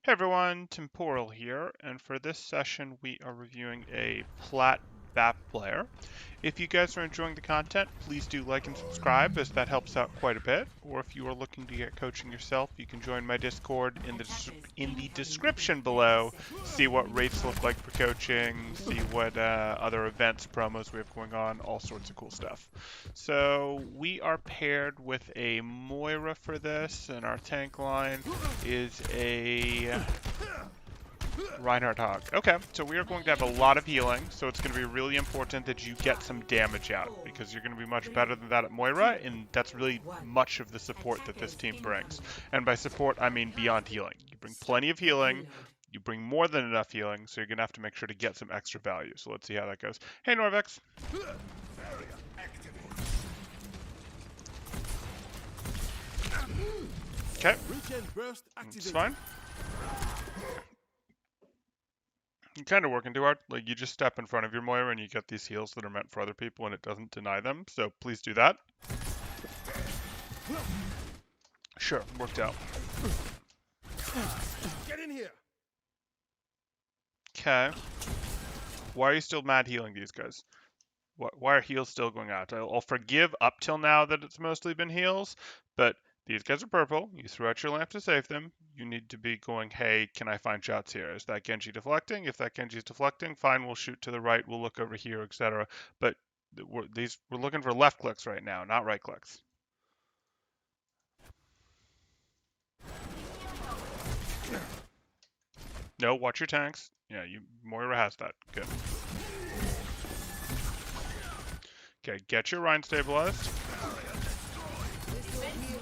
Hey everyone, Temporal here, and for this session we are reviewing a Plat BAP player. If you guys are enjoying the content, please do like and subscribe as that helps out quite a bit. Or if you are looking to get coaching yourself, you can join my Discord in the description below. See what rates look like for coaching, see what other events, promos we have going on, all sorts of cool stuff. So we are paired with a Moira for this, and our tank line is a Reinhardt Hog. Okay, so we are going to have a lot of healing, so it's going to be really important that you get some damage out, because you're going to be much better than that at Moira, and that's really much of the support that this team brings. And by support, I mean beyond healing. You bring plenty of healing, you bring more than enough healing, so you're going to have to make sure to get some extra value. So let's see how that goes. Hey, Norvex. Okay, it's fine. You're kind of working too hard. Like, you just step in front of your Moira and you get these heals that are meant for other people and it doesn't deny them. So please do that. Sure, worked out. Get in here. Okay. Why are you still mad healing these guys? Why are heals still going out? I'll forgive up till now that it's mostly been heals, but these guys are purple. You threw out your lamp to save them. You need to be going, hey, can I find shots here? Is that Genji deflecting? If that Genji is deflecting, fine, we'll shoot to the right. We'll look over here, etc. But we're looking for left clicks right now, not right clicks. No, watch your tanks. Yeah, Moira has that. Good. Okay, get your Rhine stabilized.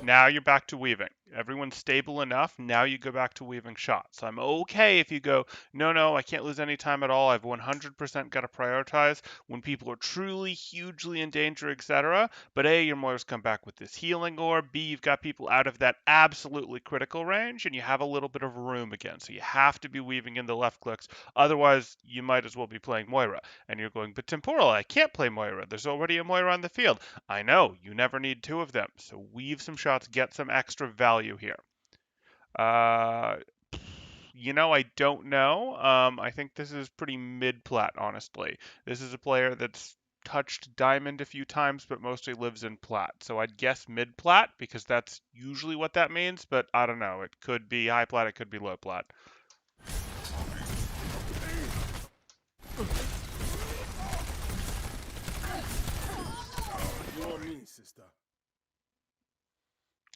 Now you're back to weaving. Everyone's stable enough. Now you go back to weaving shots. I'm okay if you go, no, I can't lose any time at all. I've 100% got to prioritize when people are truly hugely in danger, etc. But A, your Moira's come back with this healing orb. B, you've got people out of that absolutely critical range, and you have a little bit of room again. So you have to be weaving in the left clicks. Otherwise, you might as well be playing Moira. And you're going, but Temporal, I can't play Moira. There's already a Moira on the field. I know, you never need two of them. So weave some shots, get some extra value here. I don't know. I think this is pretty mid-plat, honestly. This is a player that's touched diamond a few times, but mostly lives in plat. So I'd guess mid-plat, because that's usually what that means, but I don't know. It could be high plat, it could be low plat. Sister.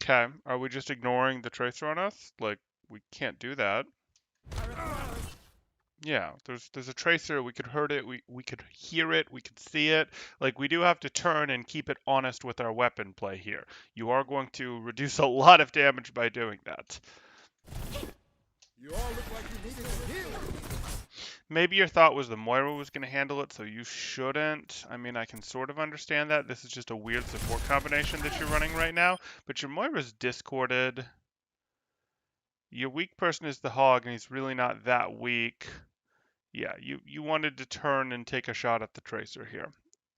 Okay, are we just ignoring the tracer on us? Like, we can't do that. Yeah, there's a tracer, we could hurt it, we could hear it, we could see it. Like, we do have to turn and keep it honest with our weapon play here. You are going to reduce a lot of damage by doing that. You all look like you needed some healing. Maybe your thought was the Moira was going to handle it, so you shouldn't. I mean, I can sort of understand that. This is just a weird support combination that you're running right now. But your Moira's discorded. Your weak person is the Hog, and he's really not that weak. Yeah, you wanted to turn and take a shot at the Tracer here.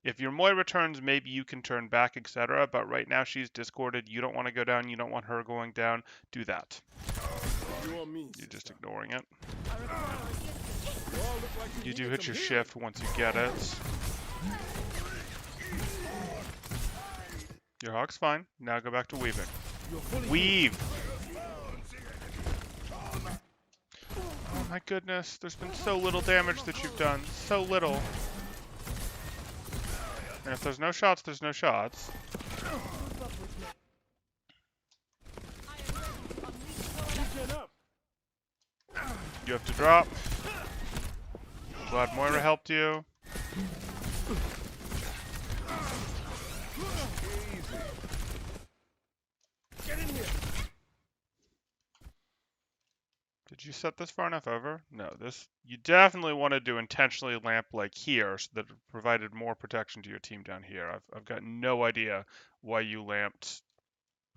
If your Moira turns, maybe you can turn back, etc. But right now she's discorded. You don't want to go down. You don't want her going down. Do that. You're just ignoring it. You do hit your shift once you get it. Your Hog's fine. Now go back to weaving. Weave! Oh my goodness, there's been so little damage that you've done. So little. And if there's no shots, there's no shots. You have to drop. I'm glad Moira helped you. Get in here. Did you set this far enough over? No, you definitely wanted to intentionally lamp like here so that it provided more protection to your team down here. I've got no idea why you lamped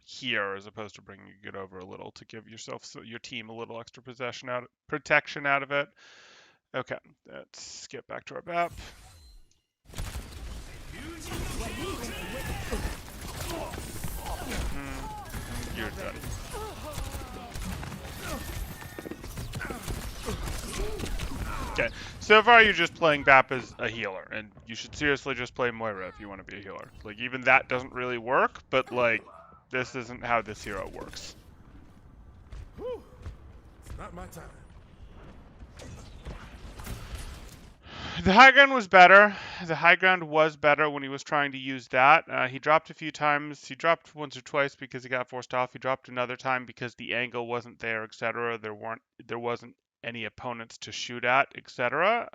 here as opposed to bringing it over a little to give your team a little extra protection out of it. Okay, let's get back to our BAP. You're done. Okay, so far you're just playing Bap as a healer, and you should seriously just play Moira if you want to be a healer. Like, even that doesn't really work, but, like, this isn't how this hero works. Whew. It's not my time. The high ground was better. The high ground was better when he was trying to use that. He dropped a few times. He dropped once or twice because he got forced off. He dropped another time because the angle wasn't there, etc. There wasn't any opponents to shoot at, etc.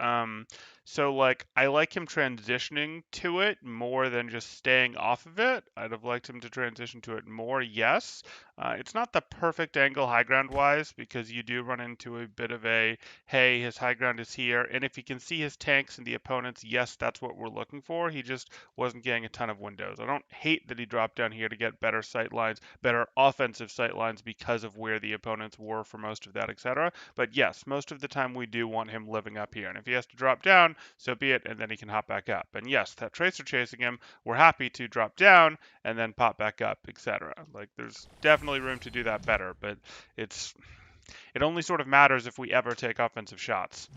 So like I like him transitioning to it more than just staying off of it. I'd have liked him to transition to it more, yes. It's not the perfect angle high ground wise because you do run into a bit of a hey, his high ground is here, and if he can see his tanks and the opponents, yes, that's what we're looking for. He just wasn't getting a ton of windows. I don't hate that he dropped down here to get better sight lines, better offensive sight lines because of where the opponents were for most of that, etc. But yes, most of the time we do want him living up here, and if he has to drop down, so be it, and then he can hop back up. And yes, that Tracer chasing him, we're happy to drop down and then pop back up, etc. Like there's definitely room to do that better, but it only sort of matters if we ever take offensive shots.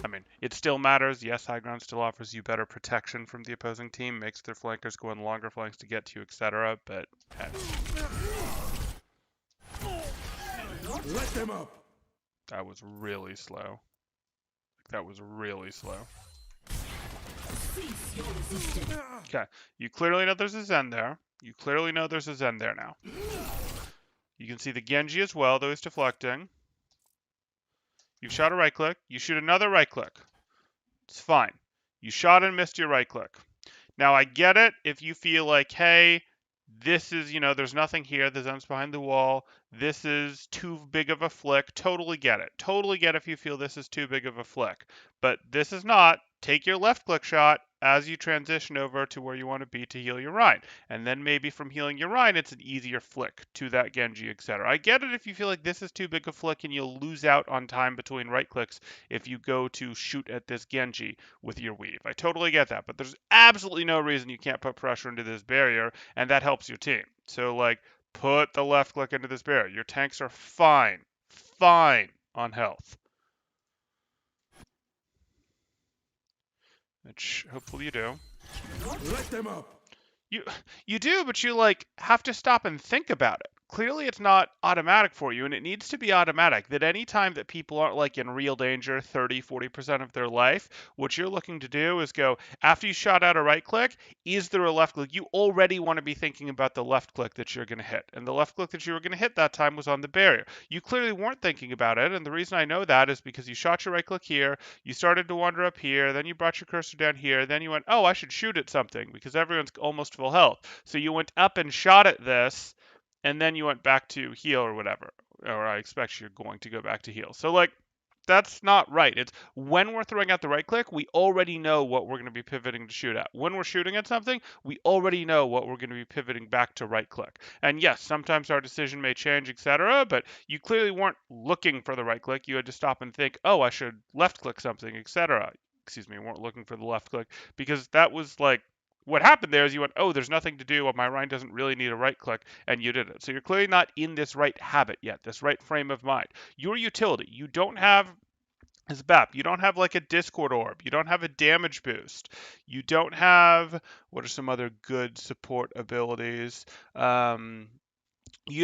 I mean, it still matters. Yes, high ground still offers you better protection from the opposing team, makes their flankers go on longer flanks to get to you, etc. But Let them up. that was really slow. That was really slow. Okay, you clearly know there's a Zen there. You clearly know there's a Zen there now. You can see the Genji as well, though he's deflecting. You've shot a right click. You shoot another right click. It's fine. You shot and missed your right click. Now, I get it if you feel like, hey, this is, there's nothing here. The Zen's behind the wall. This is too big of a flick. Totally get it. Totally get if you feel this is too big of a flick. But this is not. Take your left click shot as you transition over to where you want to be to heal your Rhine. And then maybe from healing your Rhine, it's an easier flick to that Genji, etc. I get it if you feel like this is too big a flick and you'll lose out on time between right clicks if you go to shoot at this Genji with your weave. I totally get that, but there's absolutely no reason you can't put pressure into this barrier, and that helps your team. So, like, put the left click into this barrier. Your tanks are fine on health. Which hopefully you do. Let them up. You do, but you like have to stop and think about it. Clearly it's not automatic for you, and it needs to be automatic. That any time that people aren't like in real danger 30-40% of their life, what you're looking to do is go, after you shot out a right click, is there a left click? You already want to be thinking about the left click that you're going to hit. And the left click that you were going to hit that time was on the barrier. You clearly weren't thinking about it, and the reason I know that is because you shot your right click here, you started to wander up here, then you brought your cursor down here, then you went, oh, I should shoot at something because everyone's almost full health. So you went up and shot at this, and then you went back to heal or whatever. Or I expect you're going to go back to heal. So, like, that's not right. It's when we're throwing out the right click, we already know what we're going to be pivoting to shoot at. When we're shooting at something, we already know what we're going to be pivoting back to right click. And yes, sometimes our decision may change, etc., but you clearly weren't looking for the right click. You had to stop and think, oh, I should left click something, etc. Excuse me, weren't looking for the left click because that was like, what happened there is you went, oh, there's nothing to do. My Rhine doesn't really need a right click, and you did it. So you're clearly not in this right habit yet, this right frame of mind. Your utility, you don't have as BAP, you don't have like a Discord orb, you don't have a damage boost, you don't have, what are some other good support abilities? You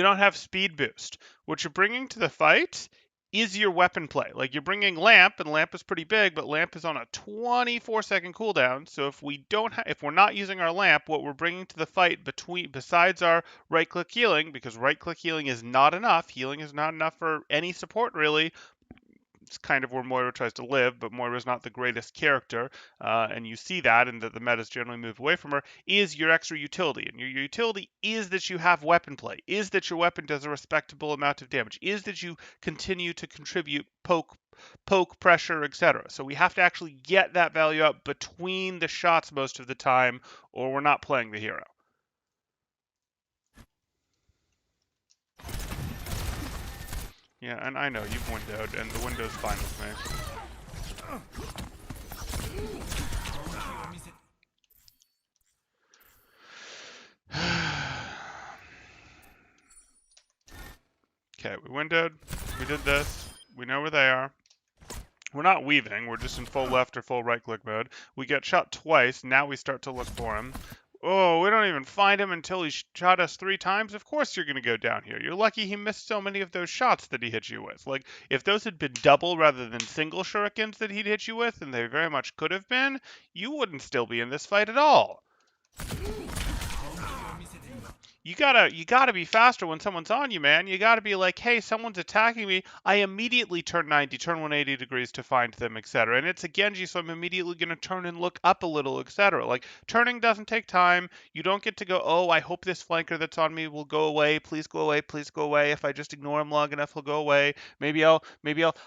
don't have speed boost. What you're bringing to the fight is your weapon play. Like you're bringing Lamp, and Lamp is pretty big, but Lamp is on a 24-second cooldown. So if if we're not using our Lamp, what we're bringing to the fight besides our right-click healing, because right-click healing is not enough. Healing is not enough for any support really. It's kind of where Moira tries to live, but Moira's not the greatest character, and you see that, and that the meta's generally moved away from her, is your extra utility. And your utility is that you have weapon play, is that your weapon does a respectable amount of damage, is that you continue to contribute poke, pressure, etc. So we have to actually get that value up between the shots most of the time, or we're not playing the hero. Yeah, and I know you've windowed, and the window's fine with me. Okay, we windowed. We did this. We know where they are. We're not weaving. We're just in full left or full right-click mode. We get shot twice. Now we start to look for him. Oh, we don't even find him until he shot us 3 times. Of course you're going to go down here. You're lucky he missed so many of those shots that he hit you with. Like, if those had been double rather than single shurikens that he'd hit you with, and they very much could have been, you wouldn't still be in this fight at all. You gotta be faster when someone's on you, man. You gotta be like, hey, someone's attacking me. I immediately turn 90, turn 180 degrees to find them, etc. And it's a Genji, so I'm immediately gonna turn and look up a little, etc. Like, turning doesn't take time. You don't get to go, oh, I hope this flanker that's on me will go away. Please go away. Please go away. If I just ignore him long enough, he'll go away. Maybe I'll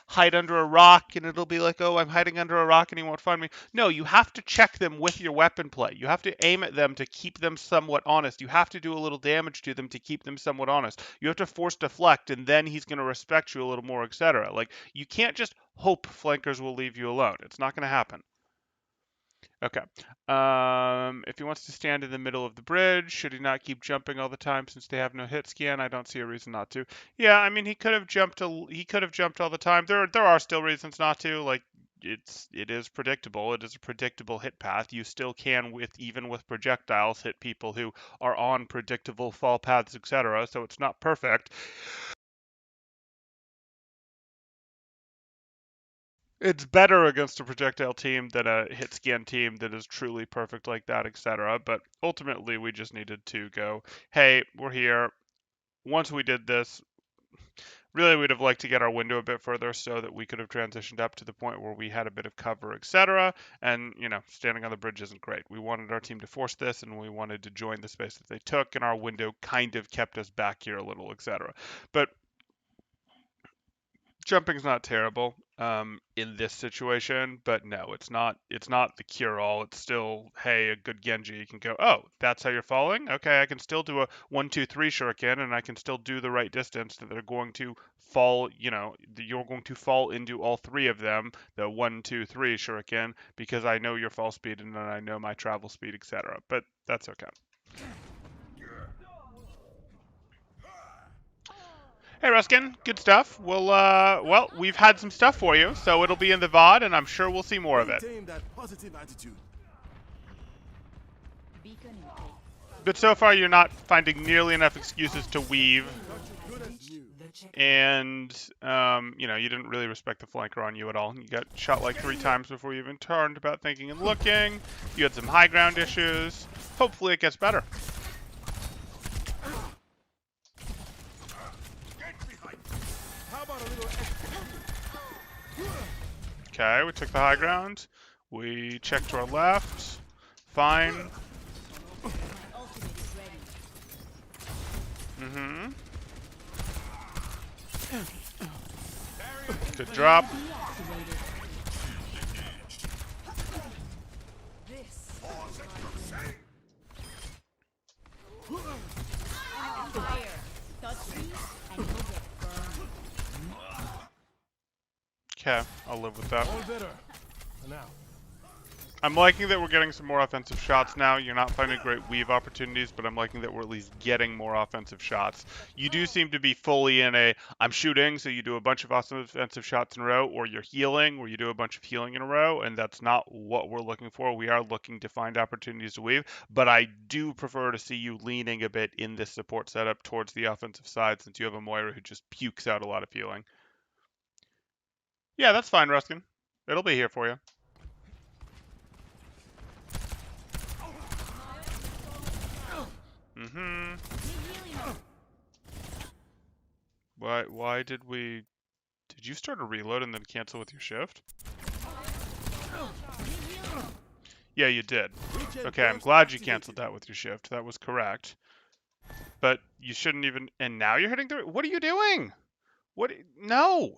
hide under a rock, and it'll be like, oh, I'm hiding under a rock, and he won't find me. No, you have to check them with your weapon play. You have to aim at them to keep them somewhat honest. You have to do a little damage to them to keep them somewhat honest. You have to force deflect, and then he's going to respect you a little more, etc. Like, you can't just hope flankers will leave you alone. It's not going to happen. Okay. If he wants to stand in the middle of the bridge, should he not keep jumping all the time since they have no hit scan? I don't see a reason not to. Yeah, I mean he could have jumped. He could have jumped all the time. There are still reasons not to. Like, it is predictable. It is a predictable hit path. You still can, even with projectiles, hit people who are on predictable fall paths, etc. So it's not perfect. It's better against a projectile team than a hit scan team that is truly perfect like that, etc. But ultimately, we just needed to go, hey, we're here. Once we did this, really we'd have liked to get our window a bit further so that we could have transitioned up to the point where we had a bit of cover, etc. And, standing on the bridge isn't great. We wanted our team to force this, and we wanted to join the space that they took, and our window kind of kept us back here a little, etc. But jumping's not terrible in this situation, but no, it's not. It's not the cure-all. It's still, hey, a good Genji, you can go, oh, that's how you're falling. Okay, I can still do a 1-2-3 shuriken, and I can still do the right distance that they're going to fall. You're going to fall into all 3 of them, the 1-2-3 shuriken, because I know your fall speed and then I know my travel speed, etc. But that's okay. Hey Ruskin, good stuff. Well, we've had some stuff for you, so it'll be in the VOD, and I'm sure we'll see more of it. That positive attitude. But so far, you're not finding nearly enough excuses to weave, and you didn't really respect the flanker on you at all. You got shot like 3 times before you even turned about thinking and looking. You had some high ground issues. Hopefully, it gets better. Okay, we took the high ground. We checked to our left. Fine. Mm-hmm. Good drop. Okay, I'll live with that. I'm liking that we're getting some more offensive shots now. You're not finding great weave opportunities, but I'm liking that we're at least getting more offensive shots. You do seem to be fully in I'm shooting, so you do a bunch of offensive shots in a row, or you're healing, where you do a bunch of healing in a row, and that's not what we're looking for. We are looking to find opportunities to weave, but I do prefer to see you leaning a bit in this support setup towards the offensive side, since you have a Moira who just pukes out a lot of healing. Yeah, that's fine, Ruskin. It'll be here for you. Mm-hmm. Why did you start a reload and then cancel with your shift? Yeah, you did. Okay, I'm glad you canceled that with your shift. That was correct. But you shouldn't even, and now you're hitting what are you doing? No!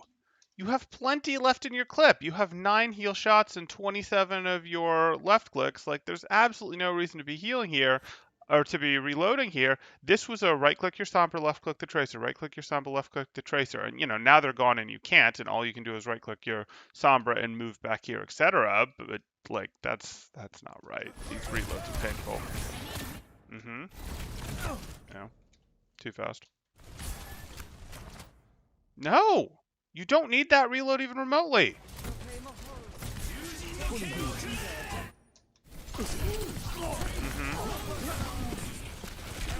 You have plenty left in your clip. You have 9 heal shots and 27 of your left clicks. Like, there's absolutely no reason to be healing here, or to be reloading here. This was a right-click your Sombra, left-click the Tracer, right-click your Sombra, left-click the Tracer. And, now they're gone and you can't, and all you can do is right-click your Sombra and move back here, etc. But, like, that's not right. These reloads are painful. Mm-hmm. No. Too fast. No! You don't need that reload even remotely.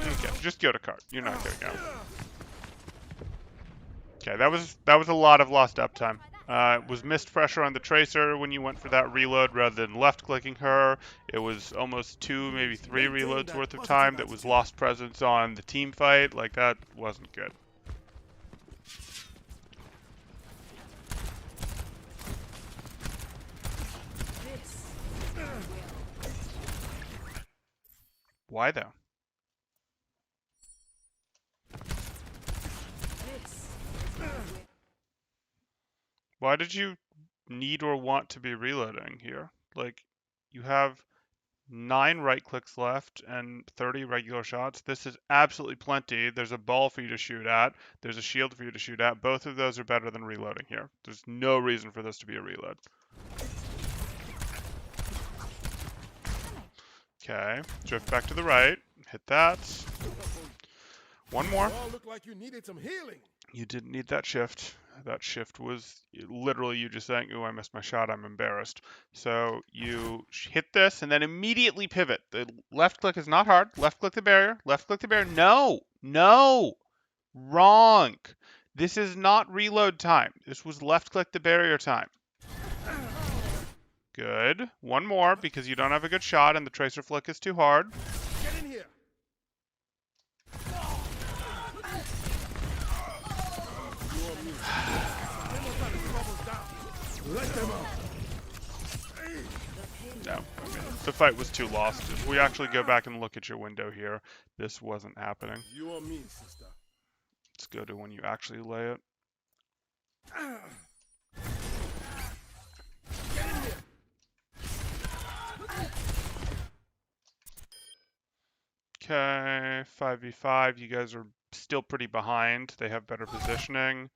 Okay, just go to cart. You're not gonna go. Okay, that was a lot of lost uptime. It was missed pressure on the tracer when you went for that reload rather than left clicking her. It was almost 2, maybe 3 reloads worth of time that was lost presence on the team fight. Like, that wasn't good. Why though? Why did you need or want to be reloading here? Like, you have 9 right clicks left and 30 regular shots. This is absolutely plenty. There's a ball for you to shoot at. There's a shield for you to shoot at. Both of those are better than reloading here. There's no reason for this to be a reload. Okay, drift back to the right. Hit that. One more. You all look like you needed some healing. You didn't need that shift. That shift was literally you just saying, "Ooh, I missed my shot. I'm embarrassed." So you hit this and then immediately pivot. The left click is not hard. Left click the barrier. Left click the barrier. No, no, wrong. This is not reload time. This was left click the barrier time. Good. One more because you don't have a good shot and the tracer flick is too hard. Get in here. Let them out. No, I mean, the fight was too lost. If we actually go back and look at your window here, this wasn't happening. You or me, sister. Let's go to when you actually lay it. Okay, 5v5. You guys are still pretty behind. They have better positioning.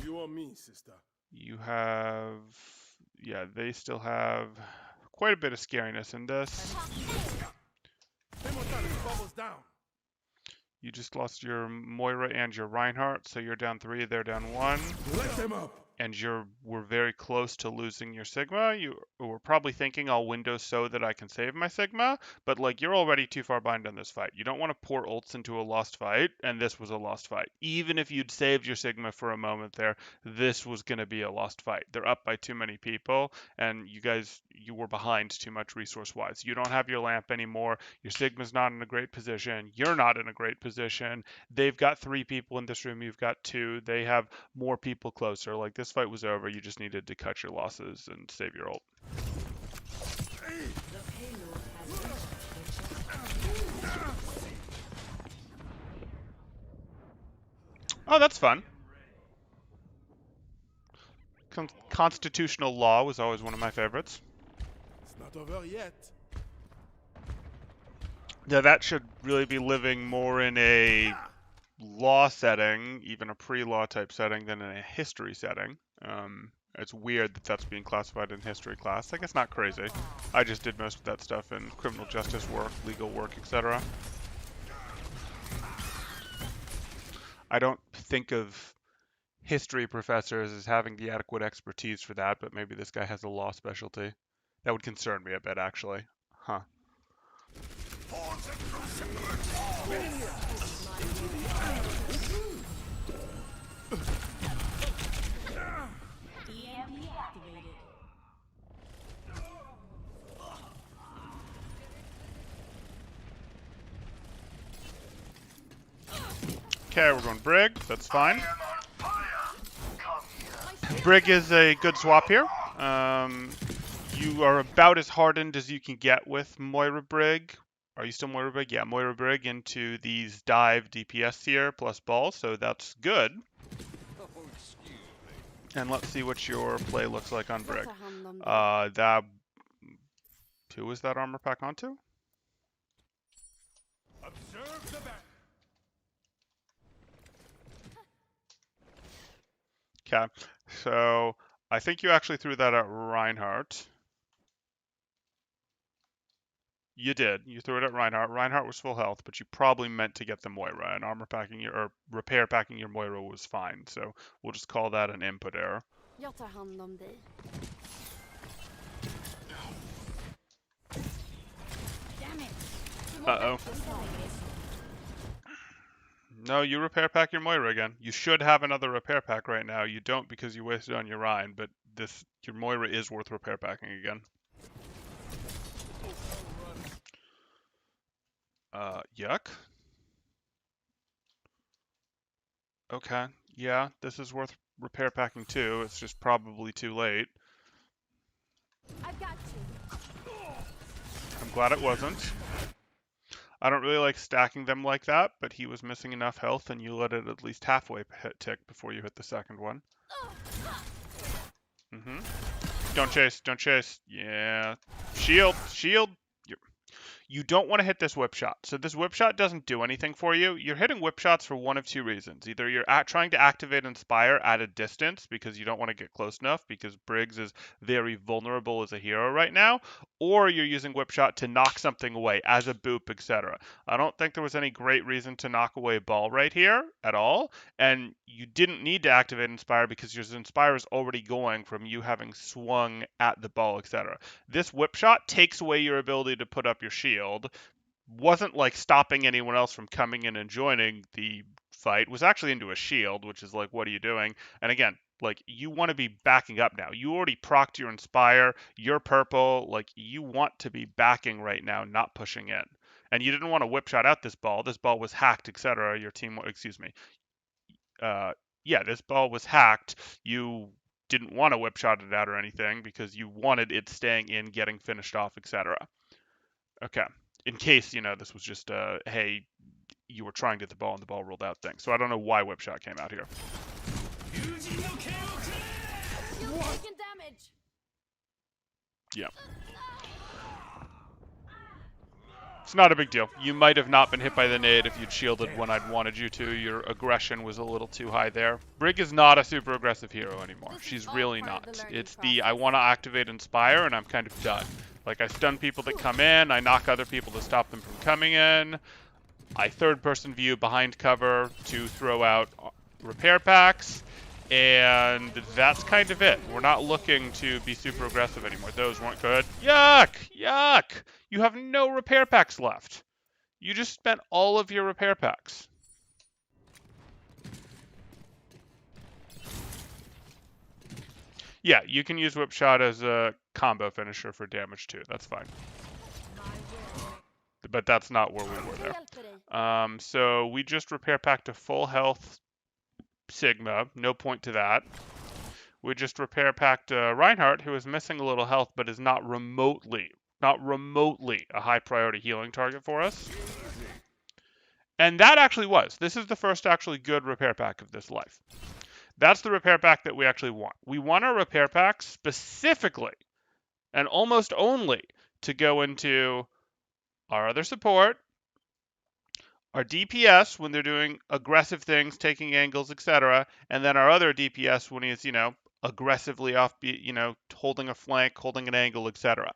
You or me, sister. You have... Yeah, they still have quite a bit of scariness in this. You just lost your Moira and your Reinhardt, so you're down 3, they're down 1. Let them up. And we're very close to losing your Sigma. You were probably thinking I'll window so that I can save my Sigma, but like you're already too far behind on this fight. You don't want to pour ults into a lost fight, and this was a lost fight. Even if you'd saved your Sigma for a moment there, this was going to be a lost fight. They're up by too many people, and you were behind too much resource-wise. You don't have your lamp anymore. Your Sigma's not in a great position. You're not in a great position. They've got 3 people in this room. You've got 2. They have more people closer. Like, this fight was over. You just needed to cut your losses and save your ult. Oh, that's fun. Constitutional law was always one of my favorites. It's not over yet. Now, that should really be living more in a law setting, even a pre-law type setting, than in a history setting. It's weird that that's being classified in history class. Like, it's not crazy. I just did most of that stuff in criminal justice work, legal work, etc. I don't think of history professors as having the adequate expertise for that, but maybe this guy has a law specialty. That would concern me a bit, actually. Huh. Okay, we're going Brig. That's fine. Brig is a good swap here. You are about as hardened as you can get with Moira Brig. Are you still Moira Brig? Yeah, Moira Brig into these dive DPS here plus balls, so that's good. And let's see what your play looks like on Brig. Who is that armor pack onto? Observe the back. Okay, so I think you actually threw that at Reinhardt. You did. You threw it at Reinhardt. Reinhardt was full health, but you probably meant to get the Moira, and armor packing your or repair packing your Moira was fine. So we'll just call that an input error. Jag tar hand om dig. Damn it. Uh-oh. No, you repair pack your Moira again. You should have another repair pack right now. You don't because you wasted on your Rein, but your Moira is worth repair packing again. Yuck. Okay, yeah, this is worth repair packing too. It's just probably too late. I've got you. I'm glad it wasn't. I don't really like stacking them like that, but he was missing enough health and you let it at least halfway tick before you hit the second one. Don't chase, don't chase. Yeah. Shield, shield. You don't want to hit this whip shot. So this whip shot doesn't do anything for you. You're hitting whip shots for one of two reasons. Either you're trying to activate Inspire at a distance because you don't want to get close enough because Briggs is very vulnerable as a hero right now, or you're using whip shot to knock something away as a boop, etc. I don't think there was any great reason to knock away ball right here at all, and you didn't need to activate Inspire because your Inspire is already going from you having swung at the ball, etc. This whip shot takes away your ability to put up your shield. Wasn't like stopping anyone else from coming in and joining the fight. Was actually into a shield, which is like, what are you doing? And again, like you want to be backing up now. You already procced your Inspire. You're purple. Like you want to be backing right now, not pushing in. And you didn't want to whip shot out this ball. This ball was hacked, etc. Your team, excuse me. Yeah, this ball was hacked. You didn't want to whip shot it out or anything because you wanted it staying in, getting finished off, etc. Okay. In case, this was just hey, you were trying to get the ball and the ball rolled out thing. So I don't know why whip shot came out here. You're taking damage. Yeah. It's not a big deal. You might have not been hit by the nade if you'd shielded when I'd wanted you to. Your aggression was a little too high there. Brig is not a super aggressive hero anymore. She's really not. It's the I want to activate Inspire and I'm kind of done. Like I stun people that come in, I knock other people to stop them from coming in. I third-person view behind cover to throw out repair packs. And that's kind of it. We're not looking to be super aggressive anymore. Those weren't good. Yuck! Yuck! You have no repair packs left. You just spent all of your repair packs. Yeah, you can use Whip Shot as a combo finisher for damage too. That's fine. But that's not where we were there. So we just repair pack to full health Sigma. No point to that. We just repair packed Reinhardt, who is missing a little health, but is not remotely a high priority healing target for us. And that actually was. This is the first actually good repair pack of this life. That's the repair pack that we actually want. We want our repair pack specifically and almost only to go into our other support, our DPS when they're doing aggressive things, taking angles, etc., and then our other DPS when he's, aggressively offbeat, holding a flank, holding an angle, etc.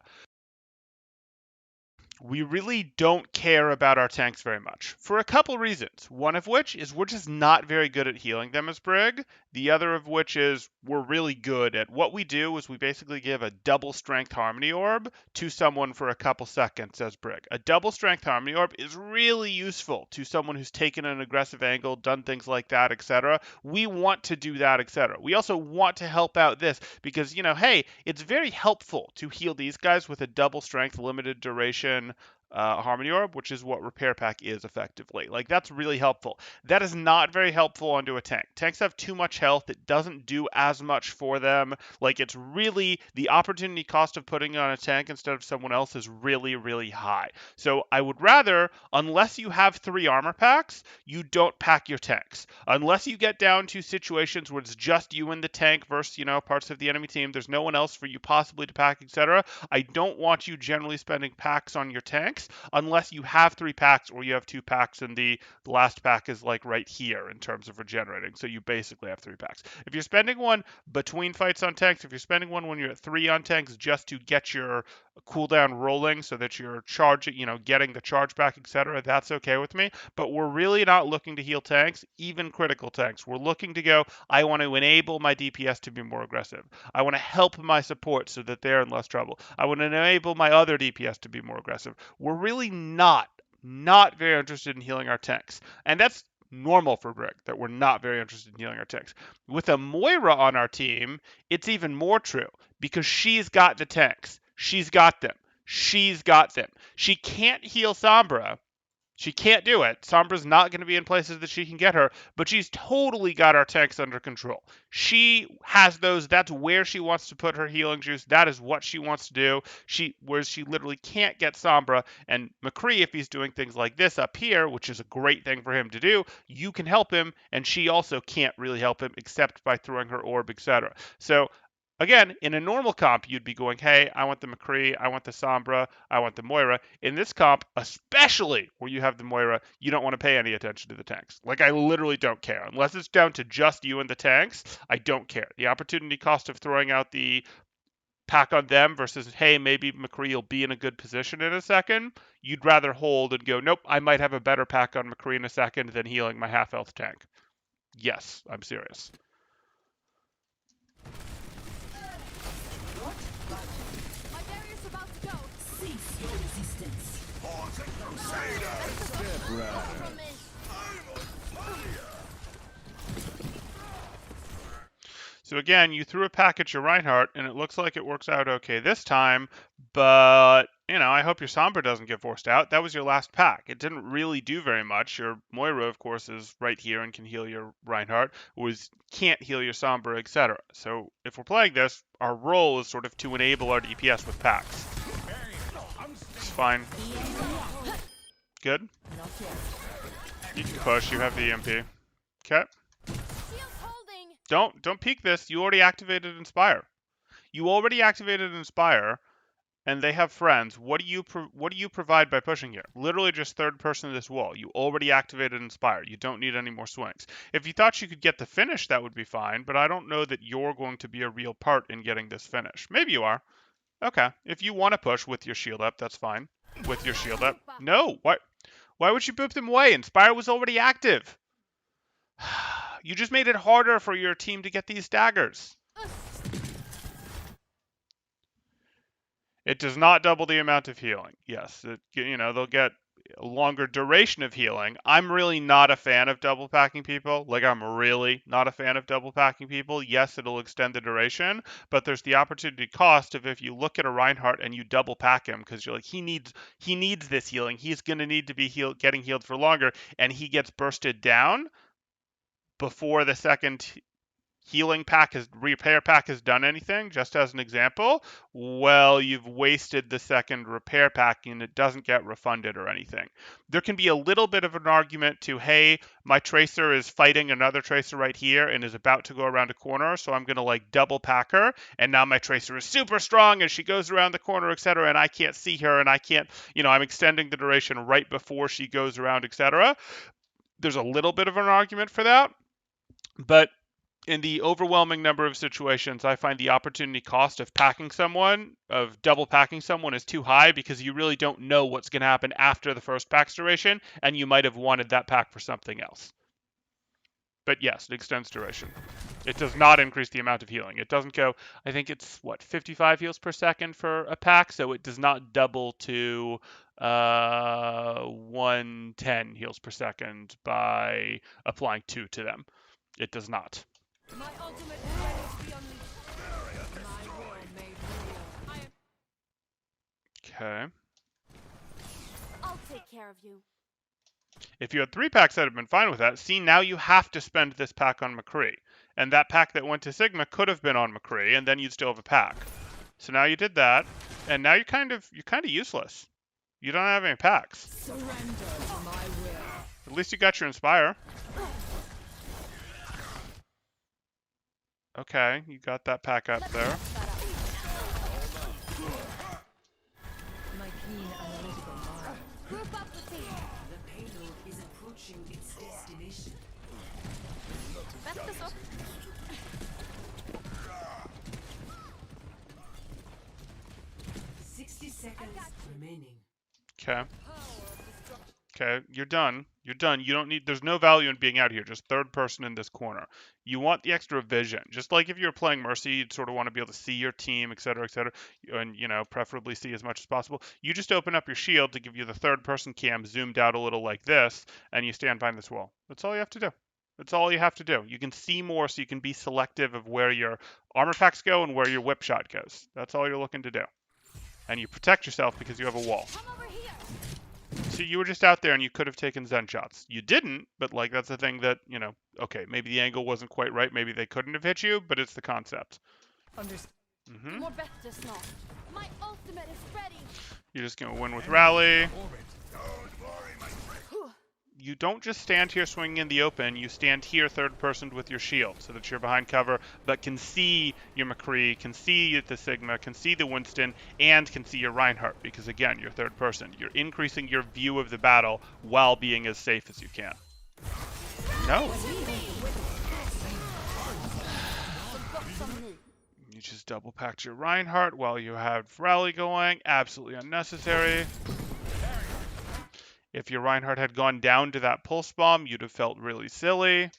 We really don't care about our tanks very much, for a couple reasons. One of which is we're just not very good at healing them as Brig. The other of which is we're really good at what we do is we basically give a double strength Harmony Orb to someone for a couple seconds as Brig. A double strength Harmony Orb is really useful to someone who's taken an aggressive angle, done things like that, etc. We want to do that, etc. We also want to help out this because, hey, it's very helpful to heal these guys with a double strength limited duration Harmony Orb, which is what Repair Pack is effectively. Like, that's really helpful. That is not very helpful onto a tank. Tanks have too much health. It doesn't do as much for them. Like, it's really, the opportunity cost of putting on a tank instead of someone else is really, really high. So I would rather, unless you have 3 armor packs, you don't pack your tanks. Unless you get down to situations where it's just you and the tank versus, parts of the enemy team, there's no one else for you possibly to pack, etc. I don't want you generally spending packs on your tanks unless you have 3 packs or you have 2 packs and the last pack is like right here in terms of regenerating. So you basically have 3 packs. If you're spending one between fights on tanks, if you're spending one when you're at 3 on tanks just to get your cooldown rolling so that you're charging, getting the charge back, etc. That's okay with me. But we're really not looking to heal tanks, even critical tanks. We're looking to go, I want to enable my DPS to be more aggressive. I want to help my support so that they're in less trouble. I want to enable my other DPS to be more aggressive. We're really not very interested in healing our tanks. And that's normal for Brick, that we're not very interested in healing our tanks. With a Moira on our team, it's even more true because she's got the tanks. She's got them. She's got them. She can't heal Sombra. She can't do it. Sombra's not going to be in places that she can get her, but she's totally got our tanks under control. She has those. That's where she wants to put her healing juice. That is what she wants to do. Whereas she literally can't get Sombra. And McCree, if he's doing things like this up here, which is a great thing for him to do, you can help him, and she also can't really help him except by throwing her orb, etc. So again, in a normal comp, you'd be going, hey, I want the McCree, I want the Sombra, I want the Moira. In this comp, especially where you have the Moira, you don't want to pay any attention to the tanks. Like, I literally don't care. Unless it's down to just you and the tanks, I don't care. The opportunity cost of throwing out the pack on them versus, hey, maybe McCree will be in a good position in a second, you'd rather hold and go, nope, I might have a better pack on McCree in a second than healing my half-health tank. Yes, I'm serious. My barrier's about to go. Cease your resistance. From me. So again, you threw a pack at your Reinhardt, and it looks like it works out okay this time, but, I hope your Sombra doesn't get forced out. That was your last pack. It didn't really do very much. Your Moira, of course, is right here and can heal your Reinhardt, can't heal your Sombra, etc. So if we're playing this, our role is sort of to enable our DPS with packs. It's fine. Good. You can push. You have the EMP. Okay. Shield's holding. Don't peek this. You already activated Inspire. And they have friends. What do you provide by pushing here? Literally just third person to this wall. You already activated Inspire. You don't need any more swings. If you thought you could get the finish, that would be fine, but I don't know that you're going to be a real part in getting this finish. Maybe you are. Okay. If you want to push with your shield up, that's fine. With your shield up. No. Why would you boop them away? Inspire was already active. You just made it harder for your team to get these daggers. It does not double the amount of healing. Yes, they'll get a longer duration of healing. I'm really not a fan of double packing people. Like, I'm really not a fan of double packing people. Yes, it'll extend the duration, but there's the opportunity cost of if you look at a Reinhardt and you double pack him because you're like, he needs this healing. He's going to need to be getting healed for longer, and he gets bursted down before the second repair pack has done anything, just as an example, well, you've wasted the second repair pack and it doesn't get refunded or anything. There can be a little bit of an argument to, hey, my tracer is fighting another tracer right here and is about to go around a corner, so I'm going to double pack her, and now my tracer is super strong and she goes around the corner, etc., and I can't see her and I can't, I'm extending the duration right before she goes around, etc. There's a little bit of an argument for that, but in the overwhelming number of situations, I find the opportunity cost of double packing someone is too high because you really don't know what's going to happen after the first pack's duration, and you might have wanted that pack for something else. But yes, it extends duration. It does not increase the amount of healing. It doesn't go, I think it's, 55 heals per second for a pack, so it does not double to 110 heals per second by applying 2 to them. It does not. My ultimate is ready to be unleashed. My will made real. Okay. I'll take care of you. If you had 3 packs, I'd have been fine with that. See, now you have to spend this pack on McCree. And that pack that went to Sigma could have been on McCree, and then you'd still have a pack. So now you did that, and now you're kind of useless. You don't have any packs. Surrender to my will. At least you got your Inspire. Okay, you got that pack up there. My keen analytical mind. Group up with me. The payload is approaching its destination. Back this up. 60 Okay. Okay, you're done. You're done. You don't need, there's no value in being out here, just third person in this corner. You want the extra vision. Just like if you're playing Mercy, you'd sort of want to be able to see your team, et cetera, and, you know, preferably see as much as possible. You just open up your shield to give you the third person cam zoomed out a little like this, and you stand behind this wall. That's all you have to do. That's all you have to do. You can see more so you can be selective of where your armor packs go and where your whip shot goes. That's all you're looking to do. And you protect yourself because you have a wall. Come over here. So you were just out there and you could have taken Zen shots. You didn't, but like that's the thing that, you know, okay, maybe the angle wasn't quite right. Maybe they couldn't have hit you, but it's the concept. Mm-hmm. More bet just not. My ultimate is ready. You're just going to win with rally. You don't just stand here swinging in the open. You stand here third person with your shield so that you're behind cover, but can see your McCree, can see the Sigma, can see the Winston, and can see your Reinhardt because, again, you're third person. You're increasing your view of the battle while being as safe as you can. No. You just double packed your Reinhardt while you have rally going. Absolutely unnecessary. If your Reinhardt had gone down to that pulse bomb, you'd have felt really silly.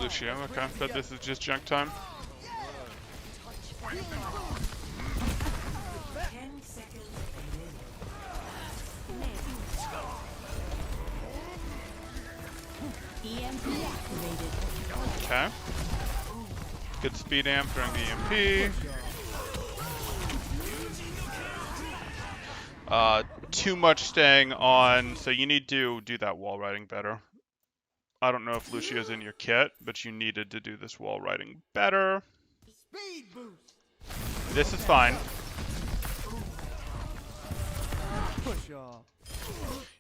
Lucio, okay, but this is just junk time. 10 seconds EMP activated. Okay. Good speed amp during the EMP. Too much staying on, so you need to do that wall riding better. I don't know if Lucio's in your kit, but you needed to do this wall riding better. Speed boost. This is fine. Push off.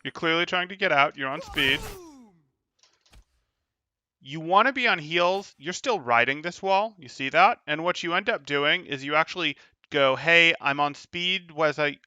You're clearly trying to get out. You're on speed. You want to be on heels. You're still riding this wall. You see that? And what you end up doing is you actually go, hey, I'm on speed.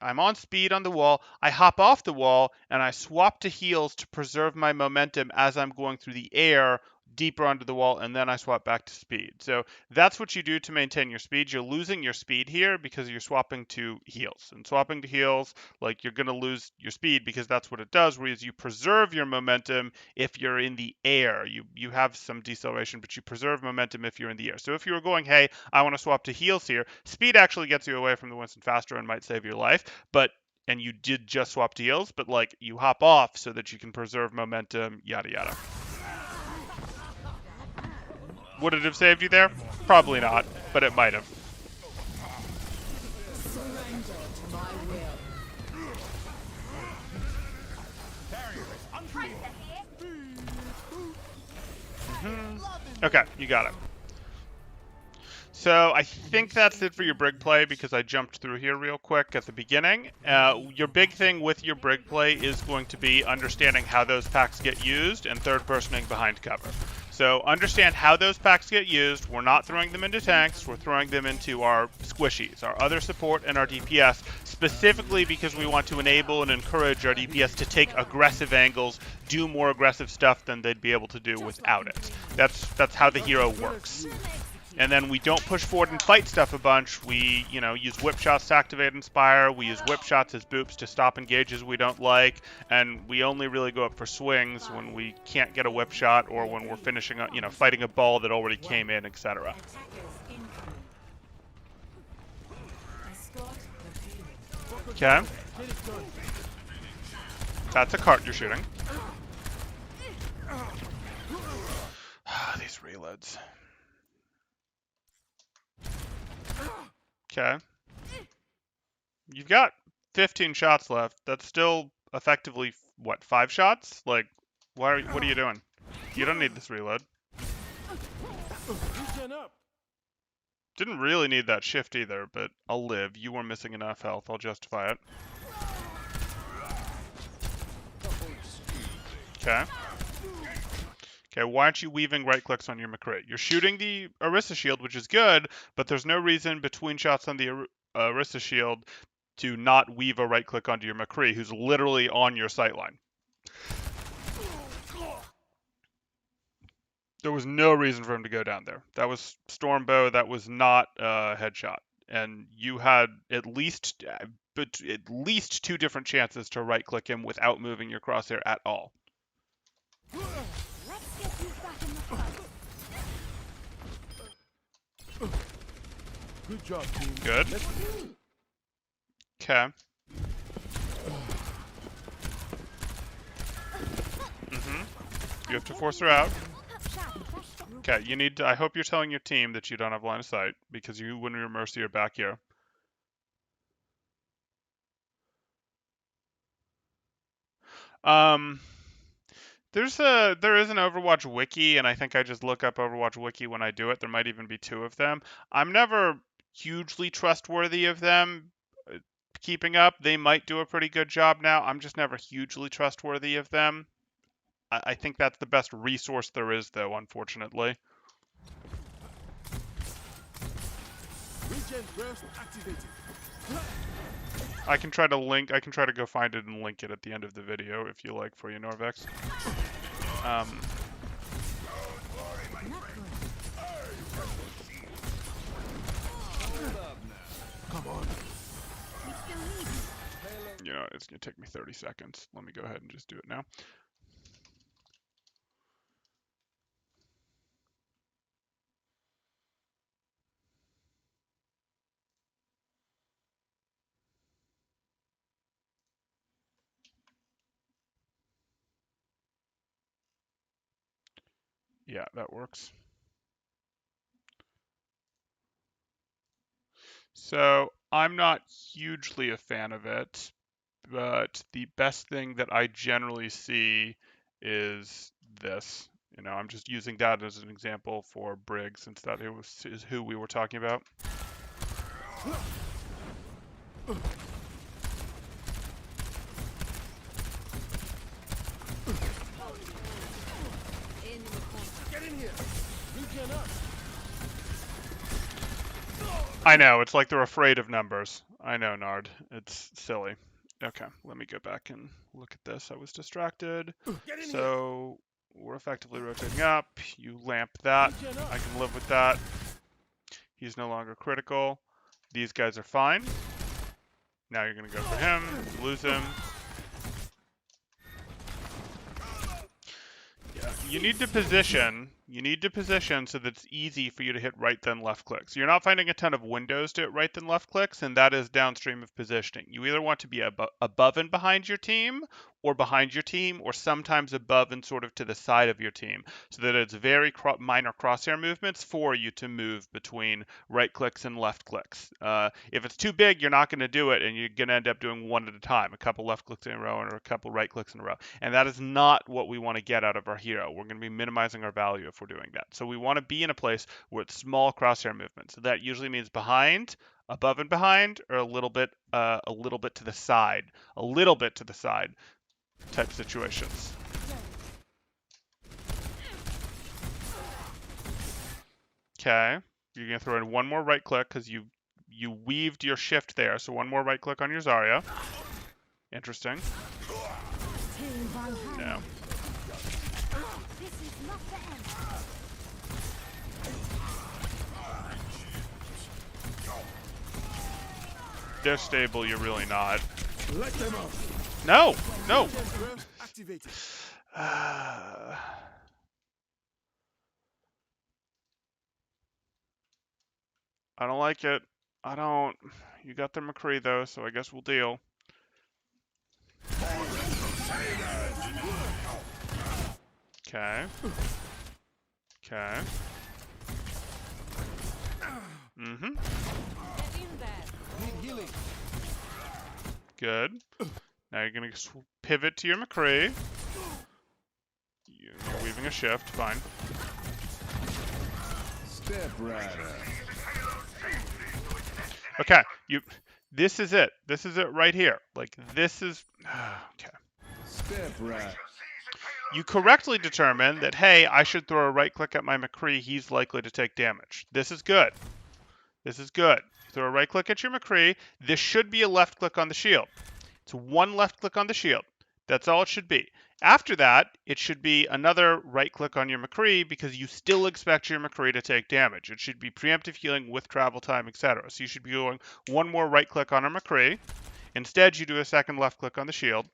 I'm on speed on the wall. I hop off the wall and I swap to heels to preserve my momentum as I'm going through the air deeper onto the wall, and then I swap back to speed. So that's what you do to maintain your speed. You're losing your speed here because you're swapping to heels. And swapping to heels, like you're going to lose your speed because that's what it does, whereas you preserve your momentum if you're in the air. You have some deceleration, but you preserve momentum if you're in the air. So if you were going, hey, I want to swap to heels here, speed actually gets you away from the Winston faster and might save your life, and you did just swap to heels, but like you hop off so that you can preserve momentum, yada yada. Would it have saved you there? Probably not, but it might have. Surrender to my will. Okay, you got it. So I think that's it for your brig play because I jumped through here real quick at the beginning. Your big thing with your brig play is going to be understanding how those packs get used and third personing behind cover. So understand how those packs get used. We're not throwing them into tanks. We're throwing them into our squishies, our other support, and our DPS, specifically because we want to enable and encourage our DPS to take aggressive angles, do more aggressive stuff than they'd be able to do without it. That's how the hero works. And then we don't push forward and fight stuff a bunch. We, use whip shots to activate Inspire. We use whip shots as boops to stop engages we don't like. And we only really go up for swings when we can't get a whip shot or when we're finishing, fighting a ball that already came in, etc. Okay. That's a cart you're shooting. These reloads. Okay. You've got 15 shots left. That's still effectively, what, 5 shots? Like, what are you doing? You don't need this reload. Didn't really need that shift either, but I'll live. You were missing enough health. I'll justify it. Okay. Okay, why aren't you weaving right clicks on your McCree? You're shooting the Orisa shield, which is good, but there's no reason between shots on the Orisa shield to not weave a right click onto your McCree, who's literally on your sightline. There was no reason for him to go down there. That was Stormbow. That was not a headshot. And you had at least two different chances to right click him without moving your crosshair at all. Let's get you back in the fight. Good job, team. Good. Okay. You have to force her out. Okay, you need to, I hope you're telling your team that you don't have line of sight, because you wouldn't your Mercy are back here. There is an Overwatch wiki, and I think I just look up Overwatch wiki when I do it. There might even be two of them. I'm never hugely trustworthy of them keeping up. They might do a pretty good job now. I'm just never hugely trustworthy of them. I think that's the best resource there is, though, unfortunately. Regen burst activated. I can try to go find it and link it at the end of the video if you like, for you, Norvex. Come on. You know, it's gonna take me 30 seconds. Let me go ahead and just do it now. Yeah, that works. So I'm not hugely a fan of it, but the best thing that I generally see is this. You know, I'm just using that as an example for Brig, since that is who we were talking about. Get in here. Regen up. I know, it's like they're afraid of numbers. I know, Nard. It's silly. Okay, let me go back and look at this. I was distracted. Get in here. So we're effectively rotating up. You lamp that. I can live with that. He's no longer critical. These guys are fine. Now you're going to go for him. Lose him. Yeah, you need to position. You need to position so that it's easy for you to hit right then left clicks. You're not finding a ton of windows to hit right then left clicks, and that is downstream of positioning. You either want to be above and behind your team, or behind your team, or sometimes above and sort of to the side of your team, so that it's very minor crosshair movements for you to move between right clicks and left clicks. If it's too big, you're not going to do it, and you're going to end up doing one at a time, a couple left clicks in a row or a couple right clicks in a row. And that is not what we want to get out of our hero. We're going to be minimizing our value if we're doing that. So we want to be in a place where it's small crosshair movements. So that usually means behind, above and behind, or a little bit to the side, type situations. Okay, you're gonna throw in one more right click because you weaved your shift there. So one more right click on your Zarya. Interesting. No. This is not the end. They're stable, you're really not. Let them up. No! No! Regen burst activated. I don't like it. I don't. You got the McCree though, so I guess we'll deal. Okay. Okay. Mm-hmm. Get in there. Need healing. Good. Now you're gonna pivot to your McCree. You're weaving a shift, fine. Step right up. Okay, this is it. This is it right here. Like, this is, okay. Step right. you correctly determine that, hey, I should throw a right click at my McCree. He's likely to take damage. This is good. This is good. You throw a right click at your McCree. This should be a left click on the shield. It's one left click on the shield. That's all it should be. After that, it should be another right click on your McCree because you still expect your McCree to take damage. It should be preemptive healing with travel time, etc. So you should be doing one more right click on a McCree. Instead, you do a second left click on the shield.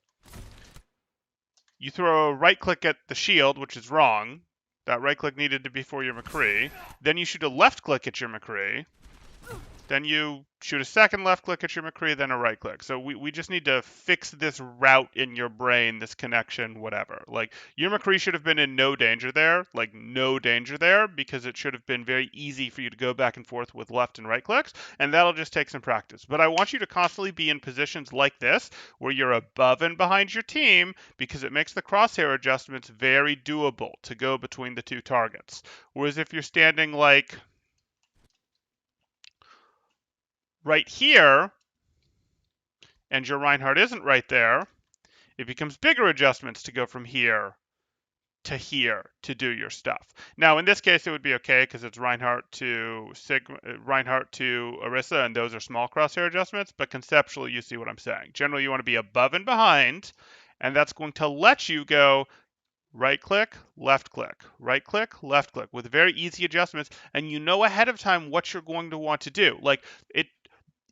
You throw a right click at the shield, which is wrong. That right click needed to be for your McCree. Then you shoot a left click at your McCree. Then you shoot a second left click at your McCree, then a right click. So we just need to fix this route in your brain, this connection, whatever. Like, your McCree should have been in no danger there, like no danger there, because it should have been very easy for you to go back and forth with left and right clicks, and that'll just take some practice. But I want you to constantly be in positions like this, where you're above and behind your team, because it makes the crosshair adjustments very doable to go between the two targets. Whereas if you're standing like right here, and your Reinhardt isn't right there, it becomes bigger adjustments to go from here to do your stuff. Now, in this case, it would be okay because it's Reinhardt to Reinhardt to Orisa, and those are small crosshair adjustments. But conceptually, you see what I'm saying. Generally, you want to be above and behind, and that's going to let you go right click, left click, right click, left click with very easy adjustments, and you know ahead of time what you're going to want to do. Like,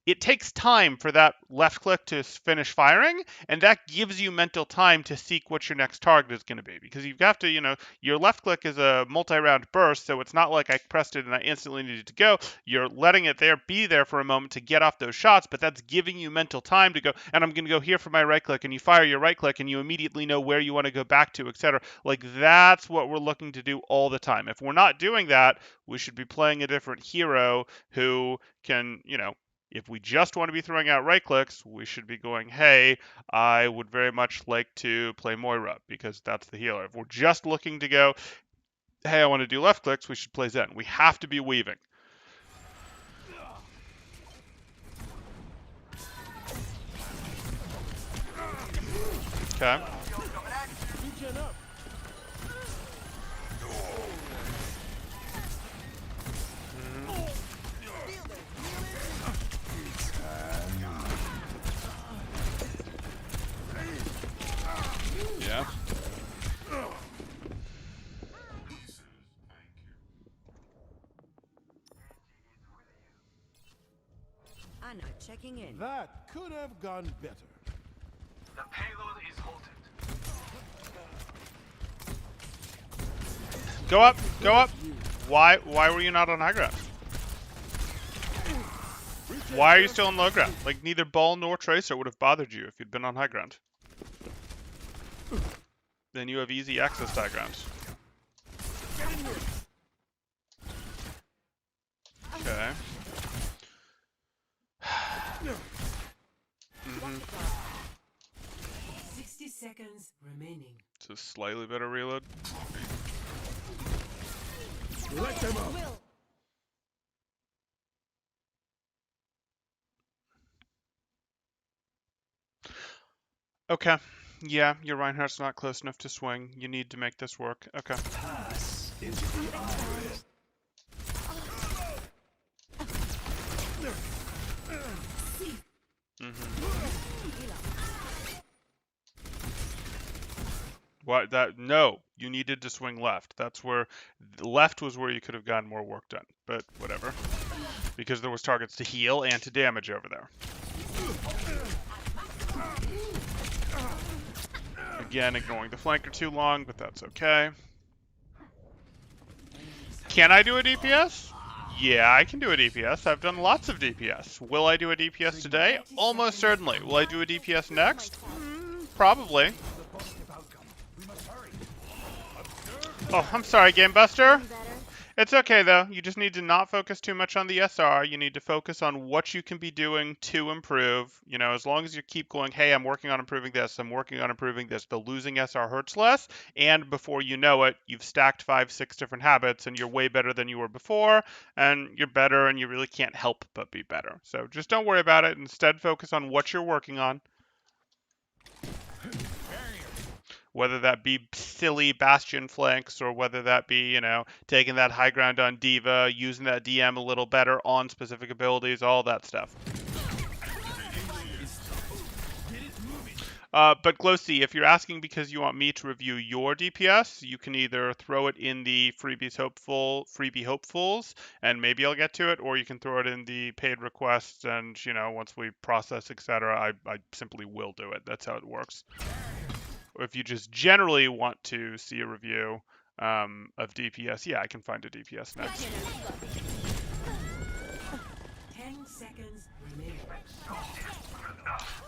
it takes time for that left click to finish firing, and that gives you mental time to seek what your next target is going to be. Because you have to, your left click is a multi-round burst, so it's not like I pressed it and I instantly needed to go. You're letting it be there for a moment to get off those shots, but that's giving you mental time to go, and I'm going to go here for my right click, and you fire your right click, and you immediately know where you want to go back to, etc. Like, that's what we're looking to do all the time. If we're not doing that, we should be playing a different hero who can, if we just want to be throwing out right clicks, we should be going, hey, I would very much like to play Moira because that's the healer. If we're just looking to go, hey, I want to do left clicks, we should play Zen. We have to be weaving. Okay. Yeah. Anna checking in. That could have gone better. The payload is halted. Go up, go up. Why were you not on high ground? Why are you still on low ground? Like, neither Ball nor Tracer would have bothered you if you'd been on high ground. Then you have easy access to high ground. Okay. 60 seconds remaining. It's a slightly better reload. Let them out. Okay. Yeah, your Reinhardt's not close enough to swing. You need to make this work. Okay. What that? No, you needed to swing left. That's where left was where you could have gotten more work done. But whatever, because there was targets to heal and to damage over there. Again, ignoring the flanker too long, but that's okay. Can I do a DPS? Yeah, I can do a DPS. I've done lots of DPS. Will I do a DPS today? Almost certainly. Will I do a DPS next? Probably. Oh, I'm sorry, Game Buster. It's okay, though. You just need to not focus too much on the SR. You need to focus on what you can be doing to improve. As long as you keep going, hey, I'm working on improving this, I'm working on improving this, the losing SR hurts less, and before you know it, you've stacked 5-6 different habits, and you're way better than you were before, and you're better, and you really can't help but be better. So just don't worry about it. Instead, focus on what you're working on. whether that be silly Bastion flanks or whether that be, taking that high ground on Diva, using that DM a little better on specific abilities, all that stuff. But Glossy, if you're asking because you want me to review your DPS, you can either throw it in the freebie hopefuls, and maybe I'll get to it, or you can throw it in the paid requests, and once we process, etc., I simply will do it. That's how it works. Or if you just generally want to see a review of DPS, yeah, I can find a DPS next. 10 seconds remaining.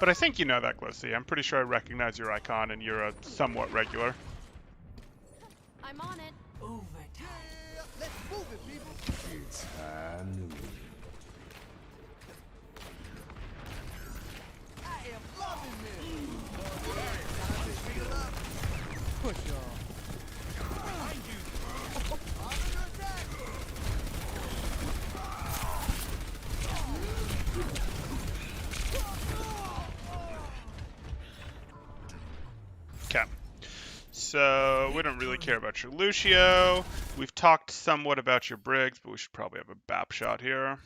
But I think you know that, Glossy. I'm pretty sure I recognize your icon, and you're a somewhat regular. I'm on it. Overtime. Let's move it, people. It's time to I am loving this. Time to feel up. Push y'all. Behind you. Under attack. Okay. So we don't really care about your Lucio. We've talked somewhat about your Briggs, but we should probably have a BAP shot here.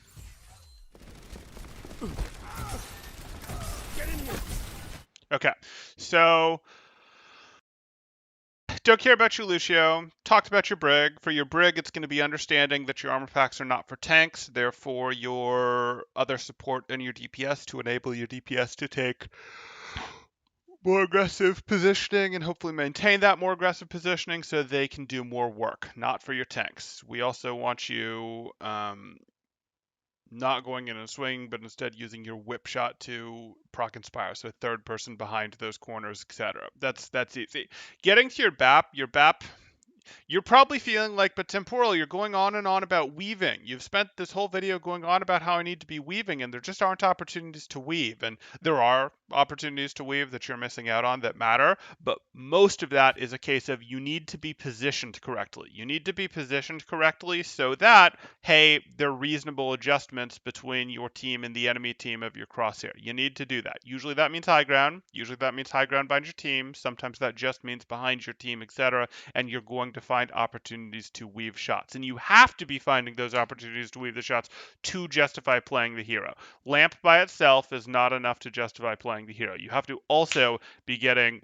Okay, so don't care about your Lucio. Talked about your Brig. For your Brig, it's going to be understanding that your armor packs are not for tanks, therefore your other support and your DPS to enable your DPS to take more aggressive positioning and hopefully maintain that more aggressive positioning so they can do more work, not for your tanks. We also want you not going in a swing, but instead using your whip shot to proc inspire, so third person behind those corners, etc. That's easy. Getting to your BAP, you're probably feeling like, but Temporal, you're going on and on about weaving. You've spent this whole video going on about how I need to be weaving, and there just aren't opportunities to weave. And there are opportunities to weave that you're missing out on that matter, but most of that is a case of you need to be positioned correctly. You need to be positioned correctly so that, hey, there are reasonable adjustments between your team and the enemy team of your crosshair. You need to do that. Usually that means high ground. Usually that means high ground behind your team. Sometimes that just means behind your team, etc. And you're going to find opportunities to weave shots. And you have to be finding those opportunities to weave the shots to justify playing the hero. Lamp by itself is not enough to justify playing the hero. You have to also be getting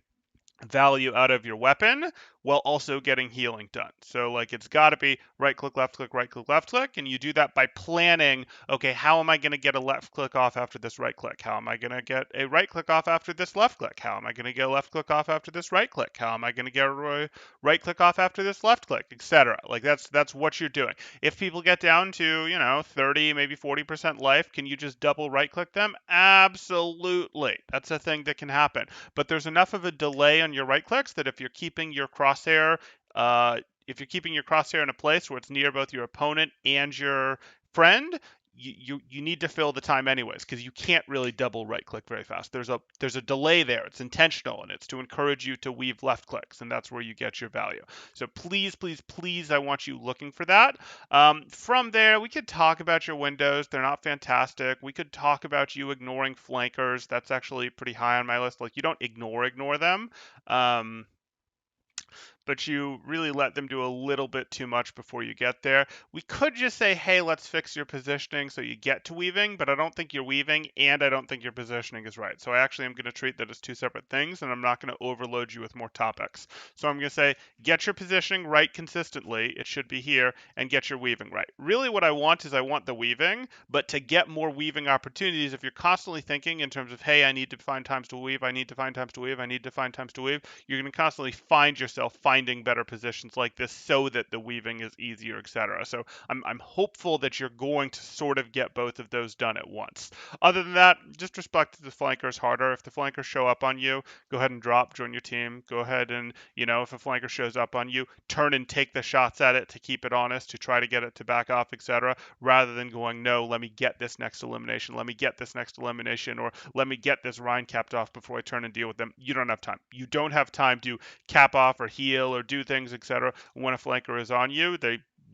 value out of your weapon while also getting healing done. So like it's got to be right click, left click, right click, left click, and you do that by planning, okay, how am I going to get a left click off after this right click? How am I going to get a right click off after this left click? How am I going to get a left click off after this right click? How am I going to get a right click off after this left click, etc. Like that's what you're doing. If people get down to, 30, maybe 40% life, can you just double right click them? Absolutely. That's a thing that can happen. But there's enough of a delay on your right clicks that if you're keeping your crosshair in a place where it's near both your opponent and your friend, you need to fill the time anyways, because you can't really double right click very fast. There's a delay there. It's intentional, and it's to encourage you to weave left clicks, and that's where you get your value. So please, please, please, I want you looking for that. From there, we could talk about your windows. They're not fantastic. We could talk about you ignoring flankers. That's actually pretty high on my list. Like, you don't ignore them. But you really let them do a little bit too much before you get there. We could just say, hey, let's fix your positioning so you get to weaving, but I don't think you're weaving, and I don't think your positioning is right. So I actually am going to treat that as two separate things, and I'm not going to overload you with more topics. So I'm going to say, get your positioning right consistently, it should be here, and get your weaving right. Really what I want is I want the weaving, but to get more weaving opportunities, if you're constantly thinking in terms of, hey, I need to find times to weave, I need to find times to weave, I need to find times to weave, you're going to constantly find yourself finding better positions like this so that the weaving is easier, etc. So I'm hopeful that you're going to sort of get both of those done at once. Other than that, just respect the flankers harder. If the flankers show up on you, go ahead and drop, join your team. Go ahead and, if a flanker shows up on you, turn and take the shots at it to keep it honest, to try to get it to back off, etc. Rather than going, no, let me get this next elimination, let me get this next elimination, or let me get this Rhine capped off before I turn and deal with them. You don't have time. You don't have time to cap off or heal or do things, etc. When a flanker is on you,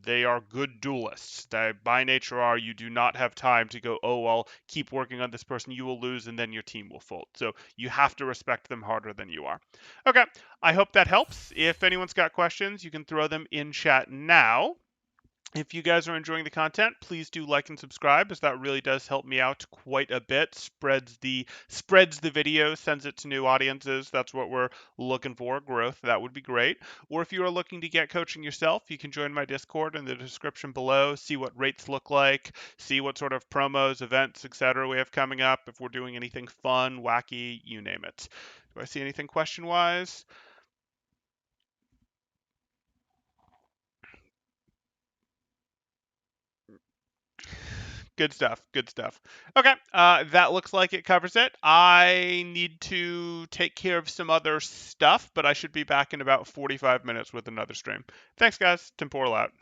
They are good duelists. They, by nature, are you do not have time to go, oh, well, keep working on this person, you will lose, and then your team will fold. So you have to respect them harder than you are. Okay, I hope that helps. If anyone's got questions, you can throw them in chat now. If you guys are enjoying the content, please do like and subscribe, as that really does help me out quite a bit. Spreads the video, sends it to new audiences. That's what we're looking for, growth. That would be great. Or if you are looking to get coaching yourself, you can join my Discord in the description below, see what rates look like, see what sort of promos, events, etc. we have coming up, if we're doing anything fun, wacky, you name it. Do I see anything question-wise? Good stuff. Good stuff. Okay, that looks like it covers it. I need to take care of some other stuff, but I should be back in about 45 minutes with another stream. Thanks, guys. Temporal out.